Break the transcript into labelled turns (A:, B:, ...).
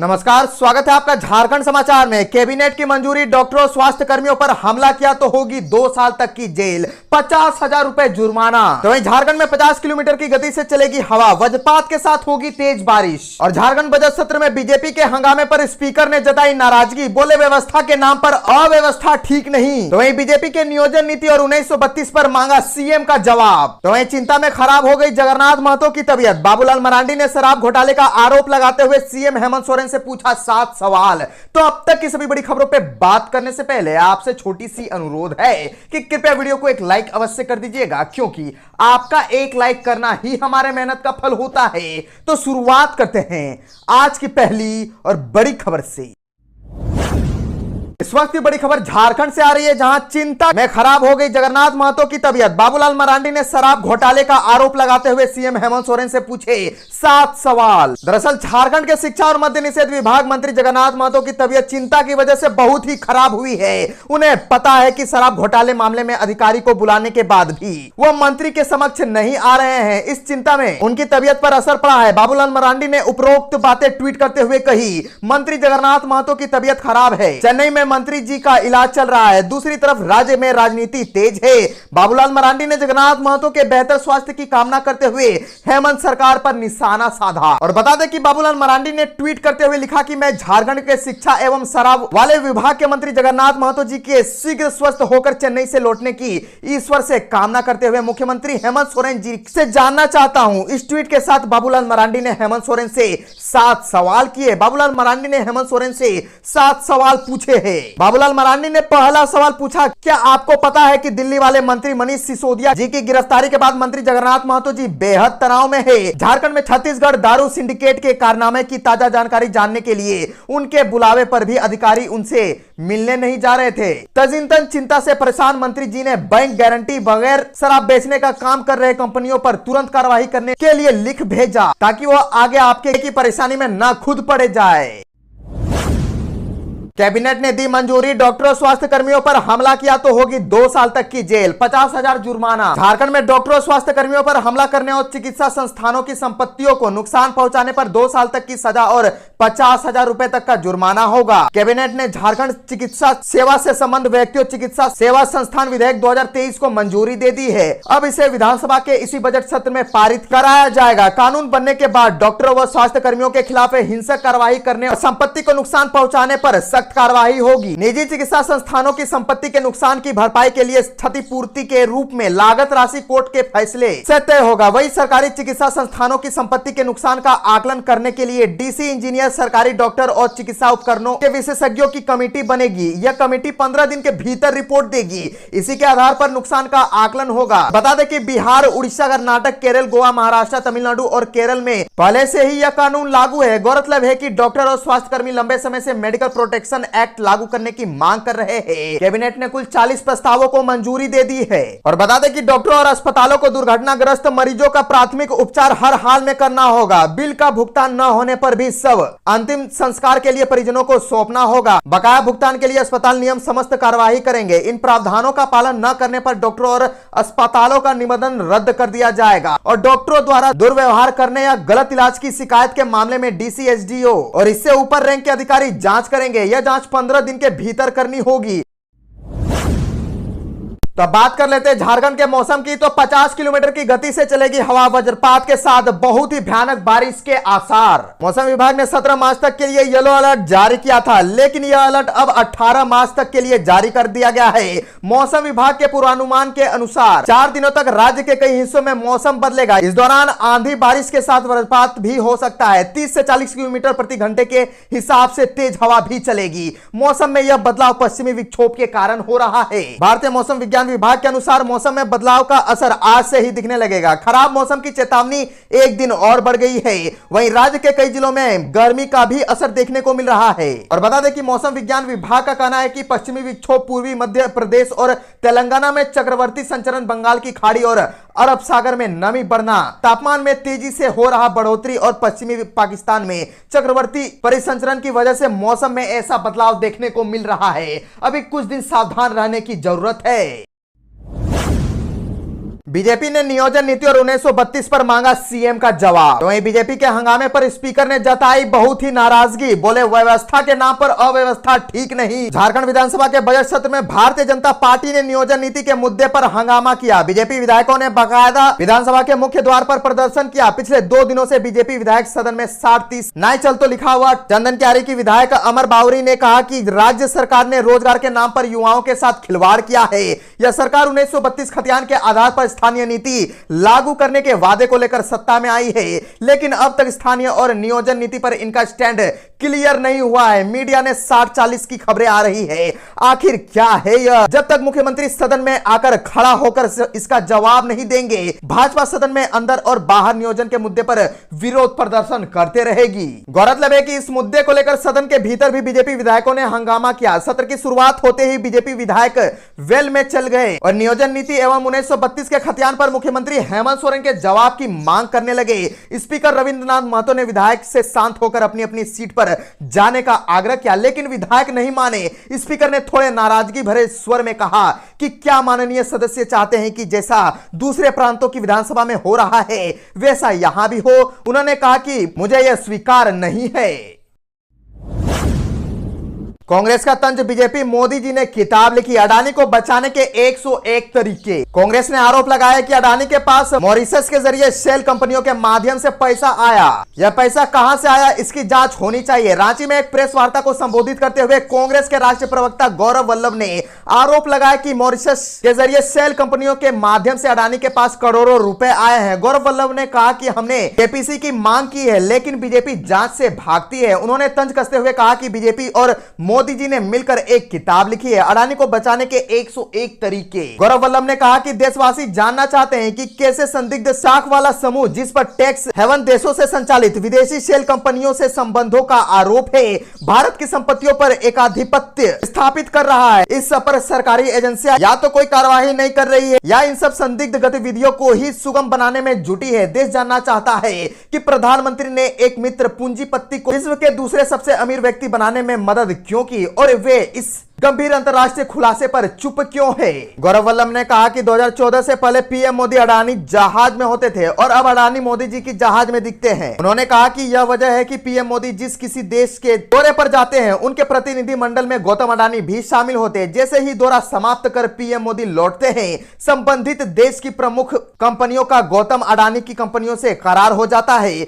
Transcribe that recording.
A: नमस्कार, स्वागत है आपका झारखंड समाचार में। कैबिनेट की मंजूरी, डॉक्टरों स्वास्थ्य कर्मियों पर हमला किया तो होगी 2 साल तक की जेल, 50,000 रुपए जुर्माना। तो वहीं झारखंड में 50 किलोमीटर की गति से चलेगी हवा, वज्रपात के साथ होगी तेज बारिश। और झारखंड बजट सत्र में बीजेपी के हंगामे पर स्पीकर ने जताई नाराजगी, बोले व्यवस्था के नाम पर अव्यवस्था ठीक नहीं। तो वहीं बीजेपी के नियोजन नीति और 1932 पर मांगा सीएम का जवाब। तो वहीं चिंता में खराब हो गई जगन्नाथ महतो की तबीयत। बाबूलाल मरांडी ने शराब घोटाले का आरोप लगाते हुए सीएम हेमंत सोरेन से पूछा 7 सवाल। तो अब तक की सभी बड़ी खबरों पे बात करने से पहले आपसे छोटी सी अनुरोध है कि कृपया वीडियो को एक लाइक अवश्य कर दीजिएगा, क्योंकि आपका एक लाइक करना ही हमारे मेहनत का फल होता है। तो शुरुआत करते हैं आज की पहली और बड़ी खबर से। इस वक्त की बड़ी खबर झारखंड से आ रही है, जहां चिंता में खराब हो गई जगन्नाथ महतो की तबीयत। बाबूलाल मरांडी ने शराब घोटाले का आरोप लगाते हुए सीएम हेमंत सोरेन से पूछे 7 सवाल। दरअसल झारखंड के शिक्षा और मद्य निषेध विभाग मंत्री जगन्नाथ महतो की तबीयत चिंता की वजह से बहुत ही खराब हुई है। उन्हें पता है कि शराब घोटाले मामले में अधिकारी को बुलाने के बाद भी वह मंत्री के समक्ष नहीं आ रहे हैं। इस चिंता में उनकी तबीयत पर असर पड़ा है। बाबूलाल मरांडी ने उपरोक्त बातें ट्वीट करते हुए कही, मंत्री जगन्नाथ महतो की तबीयत खराब है, चेन्नई में मंत्री जी का इलाज चल रहा है। दूसरी तरफ राज्य में राजनीति तेज है। बाबूलाल मरांडी ने जगन्नाथ महतो के बेहतर स्वास्थ्य की कामना करते हुए हेमंत सरकार पर निशाना साधा। और बता दें कि बाबूलाल मरांडी ने ट्वीट करते हुए लिखा कि मैं झारखंड के शिक्षा एवं शराब वाले विभाग के मंत्री जगन्नाथ महतो जी के शीघ्र स्वस्थ होकर चेन्नई से लौटने की ईश्वर से कामना करते हुए मुख्यमंत्री हेमंत सोरेन जी से जानना चाहता हूं। इस ट्वीट के साथ बाबूलाल मरांडी ने हेमंत सोरेन से 7 सवाल किए। बाबूलाल मरांडी ने हेमंत सोरेन से 7 सवाल पूछे हैं। बाबूलाल मरांडी ने पहला सवाल पूछा, क्या आपको पता है कि दिल्ली वाले मंत्री मनीष सिसोदिया जी की गिरफ्तारी के बाद मंत्री जगन्नाथ महतो जी बेहद तनाव में है। झारखंड में छत्तीसगढ़ दारू सिंडिकेट के कारनामे की ताजा जानकारी जानने के लिए उनके बुलावे पर भी अधिकारी उनसे मिलने नहीं जा रहे थे। तजिंतन चिंता से परेशान मंत्री जी ने बैंक गारंटी बगैर शराब बेचने का काम कर रहे कंपनियों पर तुरंत कार्रवाई करने के लिए लिख भेजा, ताकि वह आगे आपके की परेशानी में न खुद पड़े जाए। कैबिनेट ने दी मंजूरी, डॉक्टरों स्वास्थ्य कर्मियों पर हमला किया तो होगी 2 साल तक की जेल, 50,000 जुर्माना। झारखंड में डॉक्टरों स्वास्थ्य कर्मियों पर हमला करने और चिकित्सा संस्थानों की संपत्तियों को नुकसान पहुंचाने पर 2 साल तक की सजा और 50,000 रुपए तक का जुर्माना होगा। कैबिनेट ने झारखंड चिकित्सा सेवा से संबंध व्यक्तियों चिकित्सा सेवा संस्थान विधेयक 2023 को मंजूरी दे दी है। अब इसे विधानसभा के इसी बजट सत्र में पारित कराया जाएगा। कानून बनने के बाद डॉक्टरों व स्वास्थ्य कर्मियों के खिलाफ हिंसक कार्रवाई करने और संपत्ति को नुकसान पहुंचाने पर कार्रवाई होगी। निजी चिकित्सा संस्थानों की संपत्ति के नुकसान की भरपाई के लिए क्षतिपूर्ति के रूप में लागत राशि कोर्ट के फैसले से तय होगा। वही सरकारी चिकित्सा संस्थानों की संपत्ति के नुकसान का आकलन करने के लिए डीसी इंजीनियर, सरकारी डॉक्टर और चिकित्सा उपकरणों के विशेषज्ञों की कमेटी बनेगी। यह कमेटी 15 दिन के भीतर रिपोर्ट देगी। इसी के आधार पर नुकसान का आकलन होगा। बता दें कि बिहार, उड़ीसा, कर्नाटक, केरल, गोवा, महाराष्ट्र, तमिलनाडु और केरल में पहले से ही यह कानून लागू है। गौरतलब है कि डॉक्टर और स्वास्थ्य कर्मी लंबे समय से मेडिकल प्रोटेक्शन एक्ट लागू करने की मांग कर रहे हैं। कैबिनेट ने कुल 40 प्रस्तावों को मंजूरी दे दी है। और बता दें कि डॉक्टरों और अस्पतालों को दुर्घटनाग्रस्त मरीजों का प्राथमिक उपचार हर हाल में करना होगा। बिल का भुगतान न होने पर भी सब अंतिम संस्कार के लिए परिजनों को सौंपना होगा। बकाया भुगतान के लिए अस्पताल नियम समस्त कार्यवाही करेंगे। इन प्रावधानों का पालन न करने पर डॉक्टरों और अस्पतालों का निबंधन रद्द कर दिया जाएगा। और डॉक्टरों द्वारा दुर्व्यवहार करने या गलत इलाज की शिकायत के मामले में डीसी, एसडीओ और इससे ऊपर रैंक के अधिकारी जांच करेंगे। यह जांच 15 दिन के भीतर करनी होगी। तो बात कर लेते हैं झारखंड के मौसम की। तो 50 किलोमीटर की गति से चलेगी हवा, वज्रपात के साथ बहुत ही भयानक बारिश के आसार। मौसम विभाग ने 17 मार्च तक के लिए येलो अलर्ट जारी किया था, लेकिन यह अलर्ट अब 18 मार्च तक के लिए जारी कर दिया गया है। मौसम विभाग के पूर्वानुमान के अनुसार 4 दिनों तक राज्य के कई हिस्सों में मौसम बदलेगा। इस दौरान आंधी बारिश के साथ वज्रपात भी हो सकता है। 30 से 40 किलोमीटर प्रति घंटे के हिसाब से तेज हवा भी चलेगी। मौसम में यह बदलाव पश्चिमी विक्षोभ के कारण हो रहा है। भारतीय मौसम विज्ञान विभाग के अनुसार मौसम में बदलाव का असर आज से ही दिखने लगेगा। खराब मौसम की चेतावनी एक दिन और बढ़ गई है। वहीं राज्य के कई जिलों में गर्मी का भी असर देखने को मिल रहा है। और बता दें कि मौसम विज्ञान विभाग का कहना है कि पश्चिमी विक्षोभ पूर्वी मध्य प्रदेश और तेलंगाना में चक्रवर्ती संचरण, बंगाल की खाड़ी और अरब सागर में नमी बढ़ना, तापमान में तेजी से हो रहा बढ़ोतरी और पश्चिमी पाकिस्तान में चक्रवर्ती परिसंचरण की वजह से मौसम में ऐसा बदलाव देखने को मिल रहा है। अभी कुछ दिन सावधान रहने की जरूरत है। बीजेपी ने नियोजन नीति और 1932 पर मांगा सीएम का जवाब। तो वहीं बीजेपी के हंगामे पर स्पीकर ने जताई बहुत ही नाराजगी, बोले व्यवस्था के नाम पर अव्यवस्था ठीक नहीं। झारखंड विधानसभा के बजट सत्र में भारतीय जनता पार्टी ने नियोजन नीति के मुद्दे पर हंगामा किया। बीजेपी विधायकों ने बाकायदा विधानसभा के मुख्य द्वार पर प्रदर्शन किया। पिछले 2 दिनों से बीजेपी विधायक सदन में 60-30 नाई चल तो लिखा हुआ चंदन क्यारी की विधायक अमर बावरी ने कहा कि राज्य सरकार ने रोजगार के नाम पर युवाओं के साथ खिलवाड़ किया है। यह सरकार 1932 खतियान के आधार पर स्थानीय नीति लागू करने के वादे को लेकर सत्ता में आई है, लेकिन अब तक स्थानीय और नियोजन नीति पर इनका स्टैंड क्लियर नहीं हुआ है। मीडिया ने 60-40 की खबरें आ रही है। आखिर क्या है यह? जब तक मुख्यमंत्री सदन में आकर खड़ा होकर इसका जवाब नहीं देंगे, भाजपा सदन में अंदर और बाहर नियोजन के मुद्दे पर विरोध प्रदर्शन करते रहेगी। गौरतलब है कि इस मुद्दे को लेकर सदन के भीतर भी बीजेपी विधायकों ने हंगामा किया। सत्र की शुरुआत होते ही बीजेपी विधायक वेल में चल गए और नियोजन नीति एवं 1932 के खतियान पर मुख्यमंत्री हेमंत सोरेन के जवाब की मांग करने लगे। स्पीकर रविंद्रनाथ महतो ने विधायक से शांत होकर अपनी अपनी सीट पर जाने का आग्रह किया, लेकिन विधायक नहीं माने। स्पीकर ने थोड़े नाराजगी भरे स्वर में कहा कि क्या माननीय सदस्य चाहते हैं कि जैसा दूसरे प्रांतों की विधानसभा में हो रहा है वैसा यहां भी हो? उन्होंने कहा कि मुझे यह स्वीकार नहीं है। कांग्रेस का तंज बीजेपी, मोदी जी ने किताब लिखी, अडानी को बचाने के 101 तरीके। कांग्रेस ने आरोप लगाया कि अडानी के पास मॉरिशस के जरिए शेल कंपनियों के माध्यम से पैसा आया। यह पैसा कहां से आया इसकी जांच होनी चाहिए। रांची में एक प्रेस वार्ता को संबोधित करते हुए कांग्रेस के राष्ट्रीय प्रवक्ता गौरव वल्लभ ने आरोप लगाया कि मॉरिशस के जरिए शेल कंपनियों के माध्यम से अडानी के पास करोड़ों रुपए आए हैं। गौरव वल्लभ ने कहा कि हमने केपीसी की मांग की है, लेकिन बीजेपी जांच से भागती है। उन्होंने तंज कसते हुए कहा कि बीजेपी और मोदी जी ने मिलकर एक किताब लिखी है, अडानी को बचाने के 101 तरीके। गौरव वल्लभ ने कहा कि देशवासी जानना चाहते हैं कि कैसे संदिग्ध साख वाला समूह जिस पर टैक्स हेवन देशों से संचालित विदेशी शेल कंपनियों से संबंधों का आरोप है, भारत की संपत्तियों पर एकाधिपत्य स्थापित कर रहा है। इस सब पर सरकारी एजेंसियां या तो कोई कार्रवाई नहीं कर रही है या इन सब संदिग्ध गतिविधियों को ही सुगम बनाने में जुटी है। देश जानना चाहता है कि प्रधानमंत्री ने एक मित्र पूंजीपति को विश्व के दूसरे सबसे अमीर व्यक्ति बनाने में मदद क्यों की और वे इस गंभीर अंतरराष्ट्रीय खुलासे पर चुप क्यों है। गौरव वल्लभ ने कहा कि 2014 से पहले पीएम मोदी अडानी जहाज में होते थे और अब अडानी मोदी जी की जहाज में दिखते हैं। उन्होंने कहा कि यह वजह है कि पीएम मोदी जिस किसी देश के दौरे पर जाते हैं उनके प्रतिनिधि मंडल में गौतम अडानी भी शामिल होते हैं। जैसे ही दौरा समाप्त कर पीएम मोदी लौटते हैं, संबंधित देश की प्रमुख कंपनियों का गौतम अडानी की कंपनियों से करार हो जाता है।